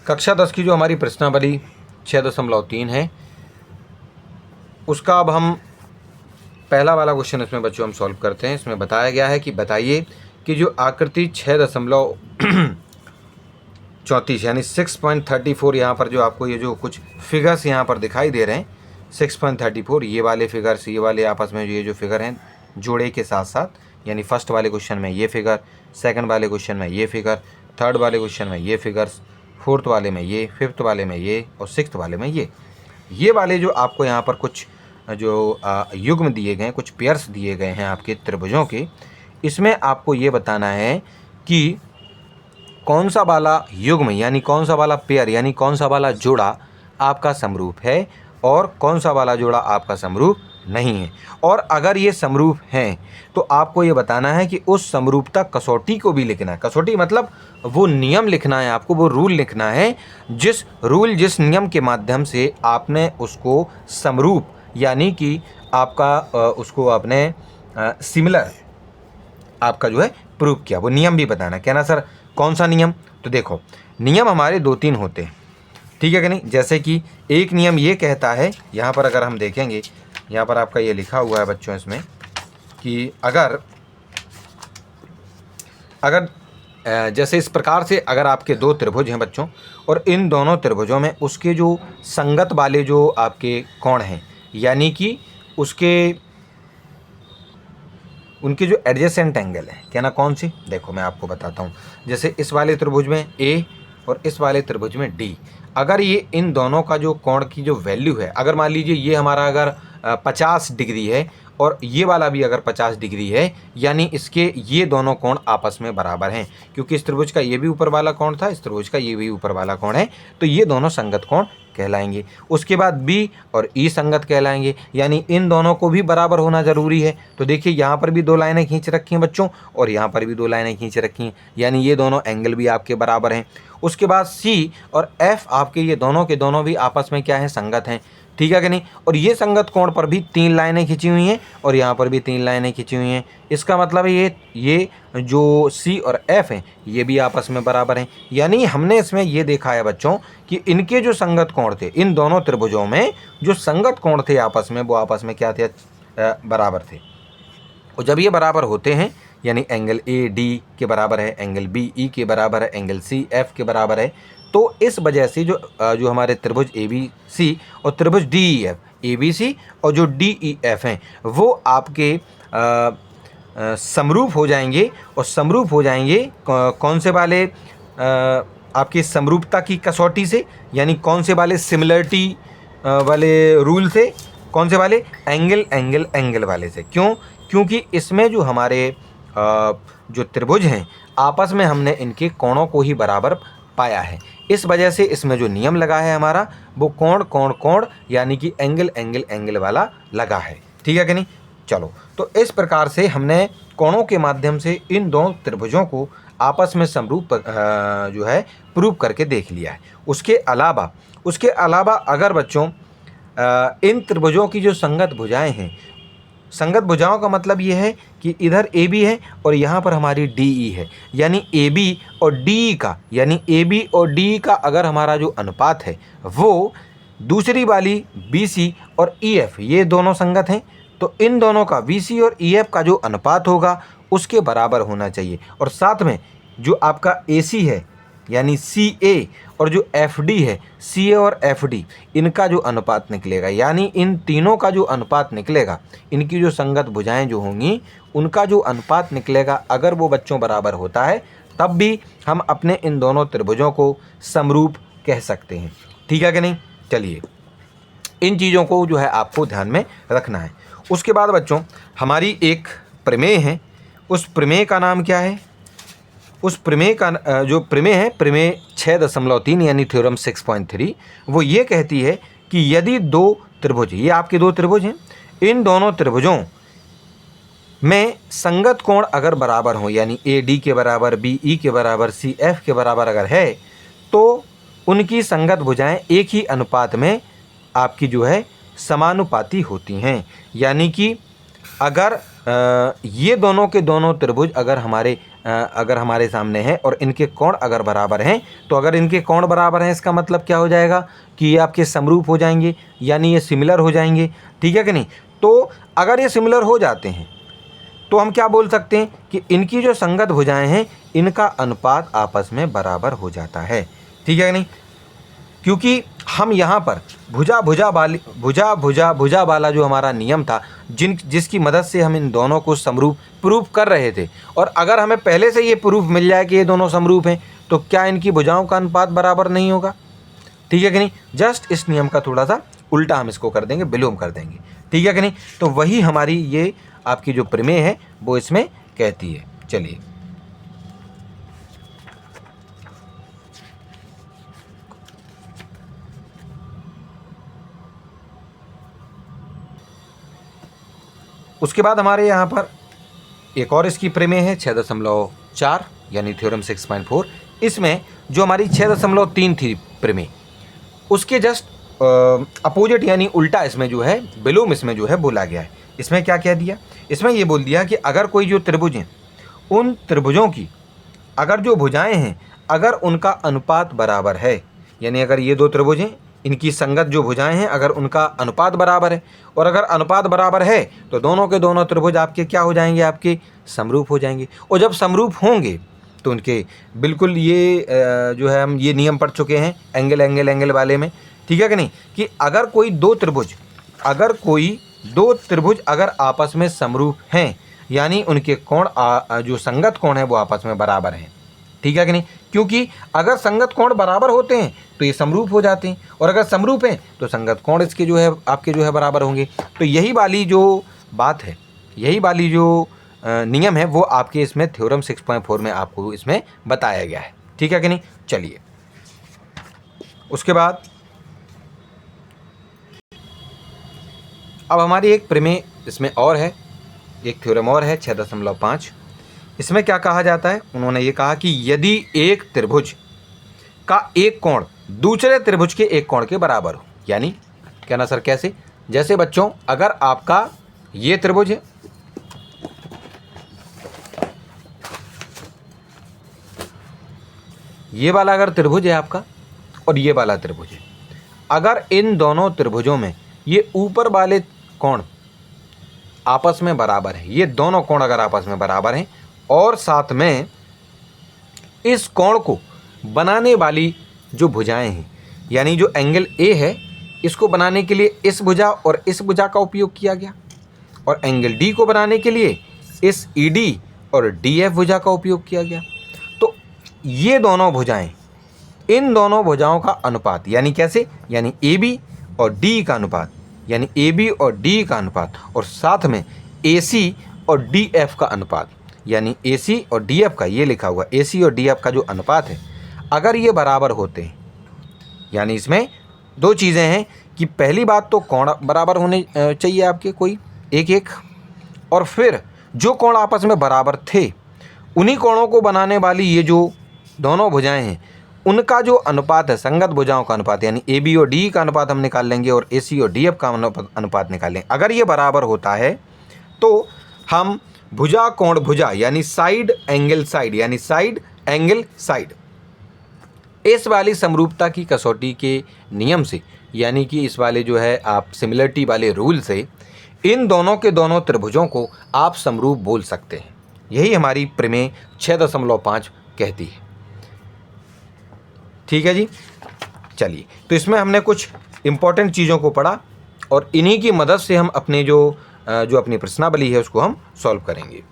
कक्षा 10 की जो हमारी प्रश्नावली 6.3 है उसका अब हम पहला वाला क्वेश्चन इसमें बच्चों हम सॉल्व करते हैं। इसमें बताया गया है कि बताइए कि जो आकृति 6.34 यानी 6.34 यहाँ पर जो आपको ये जो कुछ फिगर्स यहाँ पर दिखाई दे रहे हैं 6.34 ये वाले फिगर्स ये वाले आपस में ये जो फिगर हैं जोड़े के साथ साथ, यानी फर्स्ट वाले क्वेश्चन में ये फिगर, सेकंड वाले क्वेश्चन में ये फिगर, थर्ड वाले क्वेश्चन में ये फिगर्स, फोर्थ वाले में ये, फिफ्थ वाले में ये और सिक्स्थ वाले में ये वाले जो आपको यहाँ पर कुछ जो युग्म दिए गए हैं, कुछ पेयर्स दिए गए हैं आपके त्रिभुजों के, इसमें आपको ये बताना है कि कौन सा वाला युग्म यानी कौन सा वाला पेयर यानी कौन सा वाला जोड़ा आपका समरूप है और कौन सा वाला जोड़ा आपका समरूप नहीं है। और अगर ये समरूप हैं तो आपको ये बताना है कि उस समरूपता कसौटी को भी लिखना है। कसौटी मतलब वो नियम लिखना है, आपको वो रूल लिखना है, जिस नियम के माध्यम से आपने उसको समरूप यानी कि आपका उसको आपने सिमिलर आपका जो है प्रूव किया, वो नियम भी बताना। कहना सर कौन सा नियम? तो देखो नियम हमारे 2-3 होते हैं, ठीक है कि नहीं। जैसे कि एक नियम ये कहता है, यहाँ पर अगर हम देखेंगे यहाँ पर आपका ये लिखा हुआ है बच्चों इसमें कि अगर जैसे इस प्रकार से अगर आपके 2 त्रिभुज हैं बच्चों और इन दोनों त्रिभुजों में उसके जो संगत वाले जो आपके कोण हैं यानी कि उनके जो एडजेसेंट एंगल है, कहना कौन सी, देखो मैं आपको बताता हूँ। जैसे इस वाले त्रिभुज में ए और इस वाले त्रिभुज में डी, अगर ये इन दोनों का जो कोण की जो वैल्यू है, अगर मान लीजिए ये हमारा अगर 50 डिग्री है और ये वाला भी अगर 50 डिग्री है, यानी इसके ये दोनों कोण आपस में बराबर हैं, क्योंकि इस त्रिभुज का ये भी ऊपर वाला कोण था, इस त्रिभुज का ये भी ऊपर वाला कोण है, तो ये दोनों संगत कोण कहलाएंगे। उसके बाद बी और ई संगत कहलाएंगे, यानी इन दोनों को भी बराबर होना ज़रूरी है। तो देखिए यहाँ पर भी 2 लाइनें खींच रखी हैं बच्चों और यहाँ पर भी 2 लाइनें खींच रखी हैं, यानी ये दोनों एंगल भी आपके बराबर हैं। उसके बाद सी और एफ आपके ये दोनों के दोनों भी आपस में क्या है, संगत हैं, ठीक है कि नहीं। और ये संगत कोण पर भी 3 लाइनें खींची हुई हैं और यहाँ पर भी 3 लाइनें खींची हुई हैं। इसका मतलब है ये जो सी और एफ हैं ये भी आपस में बराबर हैं। यानी हमने इसमें ये देखा है बच्चों कि इनके जो संगत कोण थे, इन दोनों त्रिभुजों में जो संगत कोण थे आपस में, वो आपस में क्या थे, बराबर थे। और जब ये बराबर होते हैं यानी एंगल ए डी के बराबर है, एंगल बी ई के बराबर है, एंगल सी एफ के बराबर है, तो इस वजह से जो हमारे त्रिभुज ए बी सी और त्रिभुज D E F, A B C और जो डी ई एफ हैं वो आपके समरूप हो जाएंगे। और समरूप हो जाएंगे कौन से वाले, आपकी समरूपता की कसौटी से, यानी कौन से वाले सिमिलरिटी वाले रूल से, कौन से वाले, एंगल वाले से। क्यों? क्योंकि इसमें जो हमारे जो त्रिभुज हैं आपस में हमने इनके कोणों को ही बराबर पाया है, इस वजह से इसमें जो नियम लगा है हमारा वो कोण यानी कि एंगल वाला लगा है, ठीक है कि नहीं। चलो, तो इस प्रकार से हमने कोणों के माध्यम से इन 2 त्रिभुजों को आपस में समरूप जो है प्रूव करके देख लिया है। उसके अलावा अगर बच्चों इन त्रिभुजों की जो संगत भुजाएं हैं, संगत भुजाओं का मतलब ये है कि इधर ए बी है और यहाँ पर हमारी डी ई है, यानी ए बी और डी ई का, यानी ए बी और डी ई का अगर हमारा जो अनुपात है वो दूसरी वाली बी सी और ई एफ ये दोनों संगत हैं, तो इन दोनों का वी सी और ई एफ का जो अनुपात होगा उसके बराबर होना चाहिए। और साथ में जो आपका ए सी है यानी सी ए और जो एफ डी है सी ए और एफ डी, इनका जो अनुपात निकलेगा, यानी इन तीनों का जो अनुपात निकलेगा, इनकी जो संगत भुजाएं जो होंगी उनका जो अनुपात निकलेगा, अगर वो बच्चों बराबर होता है तब भी हम अपने इन दोनों त्रिभुजों को समरूप कह सकते हैं, ठीक है कि नहीं। चलिए, इन चीज़ों को जो है आपको ध्यान में रखना है। उसके बाद बच्चों हमारी एक प्रमेय है, उस प्रमेय का नाम क्या है, उस प्रमेय का जो प्रमेय है, प्रमेय 6.3 यानी थ्योरम 6.3, वो ये कहती है कि यदि 2 त्रिभुज, ये आपके 2 त्रिभुज हैं, इन दोनों त्रिभुजों में संगत कोण अगर बराबर हो, यानी ए डी के बराबर, बी ई के बराबर, सी एफ के बराबर अगर है, तो उनकी संगत भुजाएं एक ही अनुपात में आपकी जो है समानुपाती होती हैं। यानी कि अगर ये दोनों के दोनों त्रिभुज अगर हमारे सामने हैं और इनके कोण अगर बराबर हैं, तो अगर इनके कोण बराबर हैं इसका मतलब क्या हो जाएगा कि ये आपके समरूप हो जाएंगे, यानी ये सिमिलर हो जाएंगे। ठीक है कि नहीं? तो अगर ये सिमिलर हो जाते हैं तो हम क्या बोल सकते हैं कि इनकी जो संगत भुजाएं हैं इनका अनुपात आपस में बराबर हो जाता है। ठीक है कि नहीं? क्योंकि हम यहाँ पर भुजा वाला जो हमारा नियम था, जिसकी मदद से हम इन दोनों को समरूप प्रूफ कर रहे थे, और अगर हमें पहले से ये प्रूफ मिल जाए कि ये दोनों समरूप हैं तो क्या इनकी भुजाओं का अनुपात बराबर नहीं होगा? ठीक है कि नहीं? जस्ट इस नियम का थोड़ा सा उल्टा हम इसको कर देंगे, विलोम कर देंगे। ठीक है कि नहीं? तो वही हमारी ये आपकी जो प्रमेय है वो इसमें कहती है। चलिए, उसके बाद हमारे यहाँ पर एक और इसकी प्रमेय है 6.4 यानी थ्योरम 6.4। इसमें जो हमारी 6.3 थी प्रमेय, उसके जस्ट अपोजिट यानी उल्टा इसमें जो है, विलोम इसमें जो है बोला गया है। इसमें क्या कह दिया? इसमें ये बोल दिया कि अगर कोई जो त्रिभुज हैं, उन त्रिभुजों की अगर जो भुजाएं हैं अगर उनका अनुपात बराबर है, यानी अगर ये दो त्रिभुज हैं इनकी संगत जो भुजाएं हैं अगर उनका अनुपात बराबर है, और अगर अनुपात बराबर है तो दोनों के दोनों त्रिभुज आपके क्या हो जाएंगे? आपके समरूप हो जाएंगे। और जब समरूप होंगे तो उनके बिल्कुल ये जो है हम ये नियम पढ़ चुके हैं एंगल वाले में। ठीक है कि नहीं? कि अगर कोई दो त्रिभुज अगर आपस में समरूप हैं, यानी उनके कोण जो संगत कोण है वो आपस में बराबर हैं। ठीक है कि नहीं? क्योंकि अगर संगत कोण बराबर होते हैं तो ये समरूप हो जाते हैं, और अगर समरूप हैं तो संगत कोण इसके जो है आपके जो है बराबर होंगे। तो यही वाली जो बात है, यही वाली जो नियम है वो आपके इसमें थ्योरम 6.4 में आपको इसमें बताया गया है। ठीक है कि नहीं? चलिए, उसके बाद अब हमारी एक प्रमेय इसमें और है, एक थ्योरम और है 6.5। इसमें क्या कहा जाता है? उन्होंने ये कहा कि यदि एक त्रिभुज का एक कोण दूसरे त्रिभुज के एक कोण के बराबर हो, यानी कहना सर कैसे? जैसे बच्चों, अगर आपका ये त्रिभुज है, ये वाला अगर त्रिभुज है आपका और ये वाला त्रिभुज है, अगर इन दोनों त्रिभुजों में ये ऊपर वाले कोण आपस में बराबर है, ये दोनों कोण अगर आपस में बराबर हैं, और साथ में इस कोण को बनाने वाली जो भुजाएं हैं, यानी जो एंगल ए है इसको बनाने के लिए इस भुजा और इस भुजा का उपयोग किया गया, और एंगल डी को बनाने के लिए इस ईडी और डीएफ भुजा का उपयोग किया गया, तो ये दोनों भुजाएं, इन दोनों भुजाओं का अनुपात, यानी कैसे? यानी ए बी और डी का अनुपात, यानी ए बी और डी का अनुपात, और साथ में ए सी और डी एफ का अनुपात, यानी ए सी और डी एफ का, ये लिखा हुआ ए सी और डी एफ का जो अनुपात है, अगर ये बराबर होते हैं, यानी इसमें दो चीज़ें हैं कि पहली बात तो कोण बराबर होने चाहिए आपके कोई एक, और फिर जो कोण आपस में बराबर थे उन्हीं कोणों को बनाने वाली ये जो दोनों भुजाएं हैं उनका जो अनुपात है, संगत भुजाओं का अनुपात, यानी ए बी और डी का अनुपात हम निकाल लेंगे और ए सी और डी एफ का अनुपात निकाल लेंगे। अगर ये बराबर होता है तो हम भुजा कोण भुजा यानी साइड एंगल साइड, यानी साइड एंगल साइड, इस वाली समरूपता की कसौटी के नियम से, यानी कि इस वाले जो है आप सिमिलरिटी वाले रूल से इन दोनों के दोनों त्रिभुजों को आप समरूप बोल सकते हैं। यही हमारी प्रमेय 6.5 कहती है। ठीक है जी? चलिए, तो इसमें हमने कुछ इम्पॉर्टेंट चीज़ों को पढ़ा और इन्हीं की मदद से हम अपने जो अपनी प्रश्नावली है उसको हम सॉल्व करेंगे।